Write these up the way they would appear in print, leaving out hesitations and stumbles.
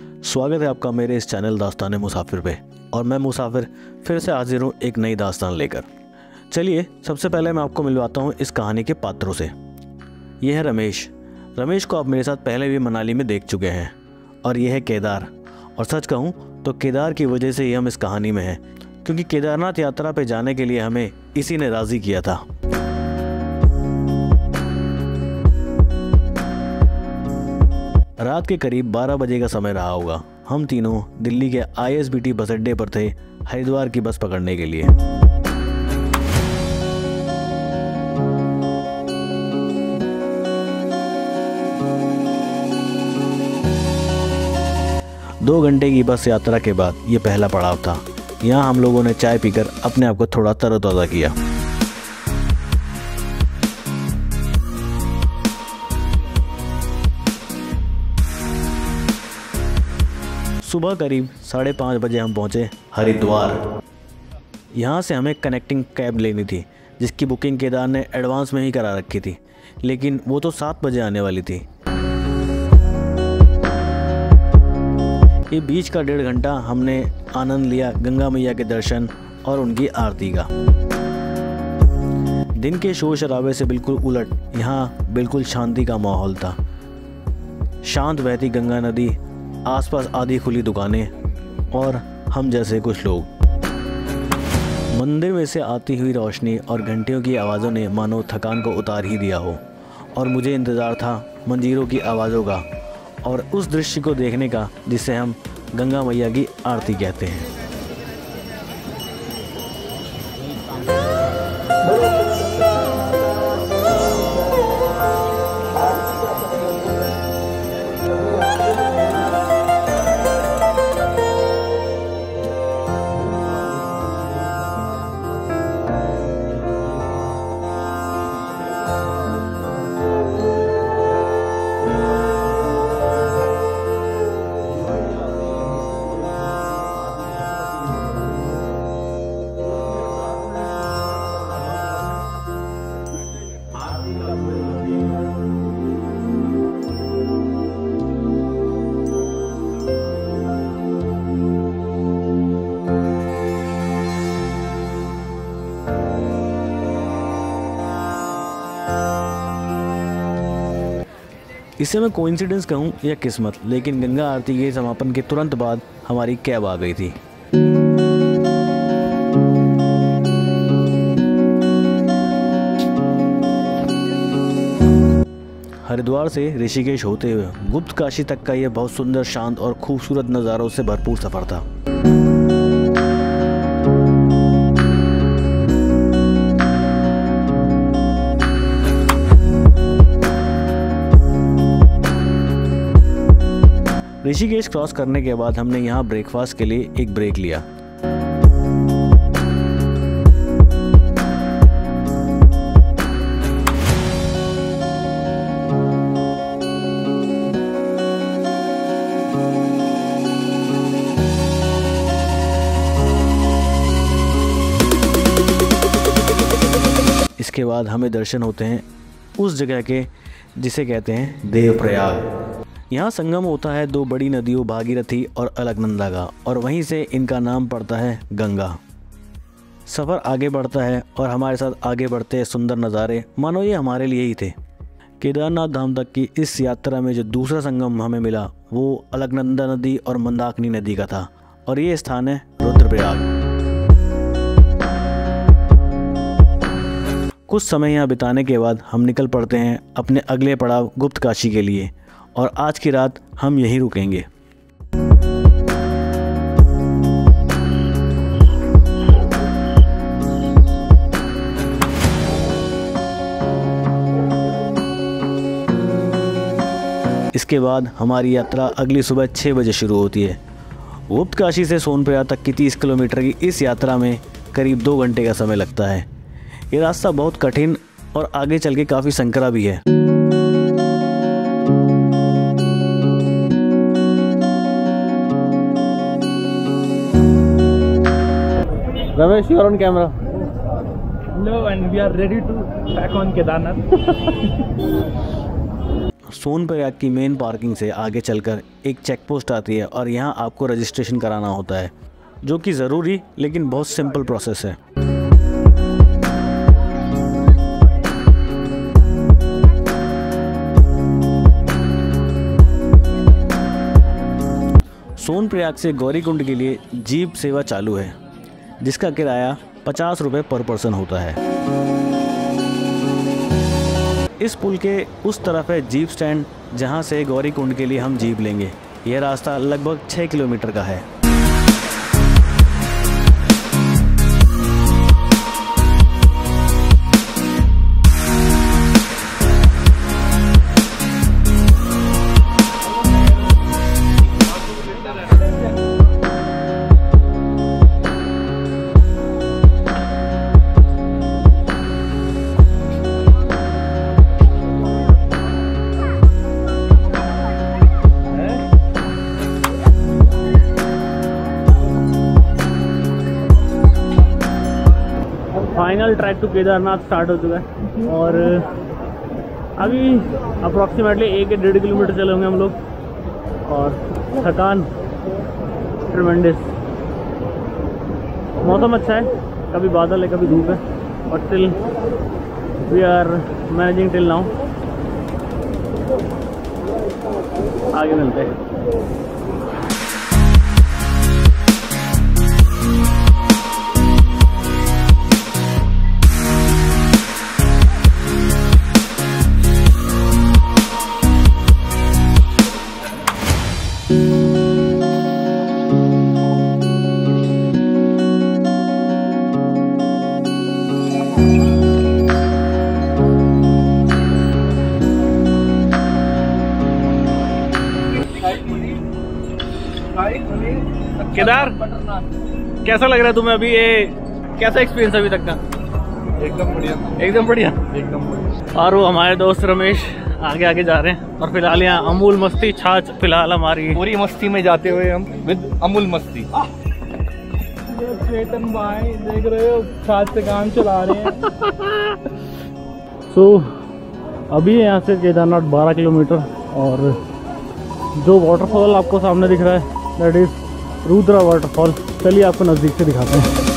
स्वागत है आपका मेरे इस चैनल दास्तान मुसाफिर पे। और मैं मुसाफिर फिर से हाजिर हूँ एक नई दास्तान लेकर। चलिए सबसे पहले मैं आपको मिलवाता हूँ इस कहानी के पात्रों से। यह है रमेश। रमेश को आप मेरे साथ पहले भी मनाली में देख चुके हैं। और यह है केदार। और सच कहूँ तो केदार की वजह से ही हम इस कहानी में हैं, क्योंकि केदारनाथ यात्रा पे जाने के लिए हमें इसी ने राज़ी किया था। रात के करीब 12 बजे का समय रहा होगा। हम तीनों दिल्ली के ISBT बस अड्डे पर थे हरिद्वार की बस पकड़ने के लिए। दो घंटे की बस यात्रा के बाद ये पहला पड़ाव था। यहाँ हम लोगों ने चाय पीकर अपने आप को थोड़ा तरोताज़ा किया। सुबह करीब 5:30 बजे हम पहुँचे हरिद्वार। यहाँ से हमें कनेक्टिंग कैब लेनी थी, जिसकी बुकिंग केदार ने एडवांस में ही करा रखी थी, लेकिन वो तो 7 बजे आने वाली थी। ये बीच का 1.5 घंटा हमने आनंद लिया गंगा मैया के दर्शन और उनकी आरती का। दिन के शोर शराबे से बिल्कुल उलट यहाँ बिल्कुल शांति का माहौल था। शांत बहती गंगा नदी, आसपास आधी खुली दुकानें और हम जैसे कुछ लोग। मंदिर में से आती हुई रोशनी और घंटियों की आवाज़ों ने मानो थकान को उतार ही दिया हो। और मुझे इंतज़ार था मंजीरों की आवाज़ों का और उस दृश्य को देखने का जिसे हम गंगा मैया की आरती कहते हैं। इसे मैं कोइंसिडेंस कहूँ या किस्मत, लेकिन गंगा आरती के समापन के तुरंत बाद हमारी कैब आ गई थी। हरिद्वार से ऋषिकेश होते हुए गुप्त काशी तक का यह बहुत सुंदर, शांत और खूबसूरत नज़ारों से भरपूर सफ़र था। ऋषिकेश क्रॉस करने के बाद हमने यहाँ ब्रेकफास्ट के लिए एक ब्रेक लिया। इसके बाद हमें दर्शन होते हैं उस जगह के जिसे कहते हैं देवप्रयाग। यहाँ संगम होता है दो बड़ी नदियों भागीरथी और अलकनंदा का, और वहीं से इनका नाम पड़ता है गंगा। सफ़र आगे बढ़ता है और हमारे साथ आगे बढ़ते सुंदर नज़ारे मानो ये हमारे लिए ही थे। केदारनाथ धाम तक की इस यात्रा में जो दूसरा संगम हमें मिला वो अलकनंदा नदी और मंदाकिनी नदी का था, और ये स्थान है रुद्रप्रयाग। कुछ समय यहाँ बिताने के बाद हम निकल पड़ते हैं अपने अगले पड़ाव गुप्त काशी के लिए, और आज की रात हम यहीं रुकेंगे। इसके बाद हमारी यात्रा अगली सुबह 6 बजे शुरू होती है। गुप्त काशी से सोनप्रयाग तक की 30 किलोमीटर की इस यात्रा में करीब 2 घंटे का समय लगता है। ये रास्ता बहुत कठिन और आगे चल के काफ़ी संकरा भी है। Ramesh, you are on camera. Hello, and we are ready to back on Kedarnath. Sonprayag की मेन पार्किंग से आगे चलकर एक चेक पोस्ट आती है और यहाँ आपको रजिस्ट्रेशन कराना होता है, जो कि ज़रूरी लेकिन बहुत सिंपल प्रोसेस है। सोनप्रयाग से गौरीकुंड के लिए जीप सेवा चालू है, जिसका किराया 50 रुपये पर पर्सन होता है। इस पुल के उस तरफ है जीप स्टैंड, जहां से गौरीकुंड के लिए हम जीप लेंगे। यह रास्ता लगभग 6 किलोमीटर का है। Final track to Kedarnath start हो चुका है और अभी अप्रॉक्सीमेटली 1-1.5 किलोमीटर चले होंगे हम लोग और थकान ट्रिमेंडस। मौसम अच्छा है, कभी बादल है कभी धूप है, but still we are managing till now. आगे मिलते हैं। केदार, कैसा लग रहा है तुम्हें अभी? ये कैसा एक्सपीरियंस अभी तक का? एकदम बढ़िया, एकदम बढ़िया, एकदम बढ़िया। और वो हमारे दोस्त रमेश आगे आगे जा रहे हैं और फिलहाल यहाँ अमूल मस्ती छाछ फिलहाल हमारी पूरी मस्ती में जाते हुए हम विद अमूल मस्ती। चेतन भाई देख रहे हो छाछ से काम चला रहे हैं। सो अभी यहाँ से केदारनाथ 12 किलोमीटर और जो वाटरफॉल आपको सामने दिख रहा है दैट इज रुद्रा वाटरफॉल। चलिए आपको नज़दीक से दिखाते हैं।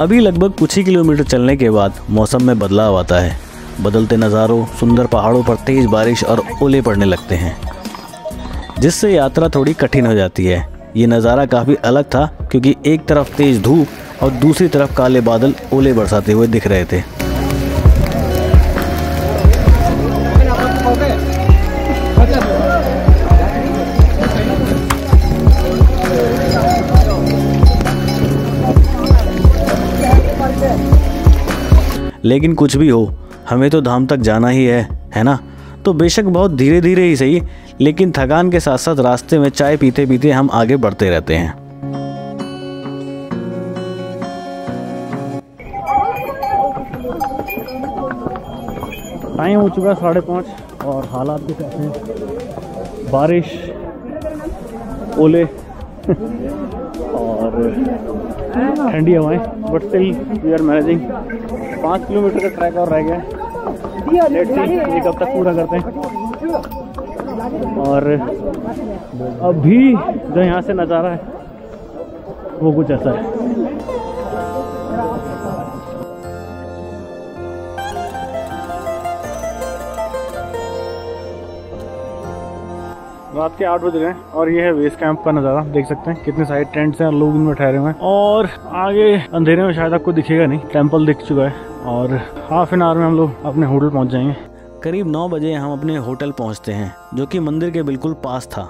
अभी लगभग कुछ ही किलोमीटर चलने के बाद मौसम में बदलाव आता है। बदलते नज़ारों, सुंदर पहाड़ों पर तेज़ बारिश और ओले पड़ने लगते हैं, जिससे यात्रा थोड़ी कठिन हो जाती है। ये नज़ारा काफ़ी अलग था क्योंकि एक तरफ तेज़ धूप और दूसरी तरफ काले बादल ओले बरसाते हुए दिख रहे थे। लेकिन कुछ भी हो, हमें तो धाम तक जाना ही है ना? तो बेशक बहुत धीरे धीरे ही सही, लेकिन थकान के साथ साथ रास्ते में चाय पीते पीते हम आगे बढ़ते रहते हैं। टाइम हो चुका है 5:30 और हालात भी कैसे हैं? बारिश, ओले और ठंडी हवाएं, but still we are managing. 5 kilometre का ट्रैक और रह गया है। लेट्स सी ये कब तक पूरा करते हैं। और अभी जो यहाँ से नज़ारा है वो कुछ ऐसा है। रात के 8 बज रहे हैं और ये है बेस कैंप का नज़ारा। देख सकते हैं कितने सारे टेंट्स हैं और लोग इनमें ठहरे हुए हैं। और आगे अंधेरे में शायद आपको दिखेगा नहीं, टेंपल दिख चुका है और हाफ एन आवर में हम लोग अपने होटल पहुंच जाएंगे। करीब 9 बजे हम अपने होटल पहुंचते हैं, जो कि मंदिर के बिल्कुल पास था।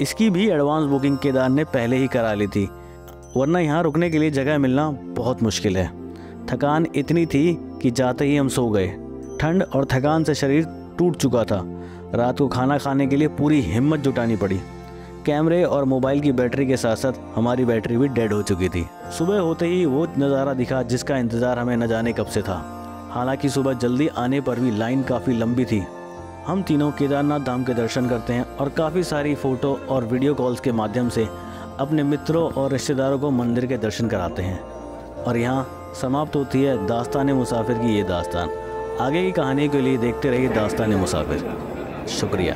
इसकी भी एडवांस बुकिंग केदार ने पहले ही करा ली थी, वरना यहाँ रुकने के लिए जगह मिलना बहुत मुश्किल है। थकान इतनी थी कि जाते ही हम सो गए। ठंड और थकान से शरीर टूट चुका था। रात को खाना खाने के लिए पूरी हिम्मत जुटानी पड़ी। कैमरे और मोबाइल की बैटरी के साथ साथ हमारी बैटरी भी डेड हो चुकी थी। सुबह होते ही वो नज़ारा दिखा जिसका इंतज़ार हमें न जाने कब से था। हालांकि सुबह जल्दी आने पर भी लाइन काफ़ी लंबी थी। हम तीनों केदारनाथ धाम के दर्शन करते हैं और काफ़ी सारी फ़ोटो और वीडियो कॉल्स के माध्यम से अपने मित्रों और रिश्तेदारों को मंदिर के दर्शन कराते हैं। और यहाँ समाप्त होती है दास्तान मुसाफिर की ये दास्तान। आगे की कहानी के लिए देखते रहिए दास्तान मुसाफिर। शुक्रिया।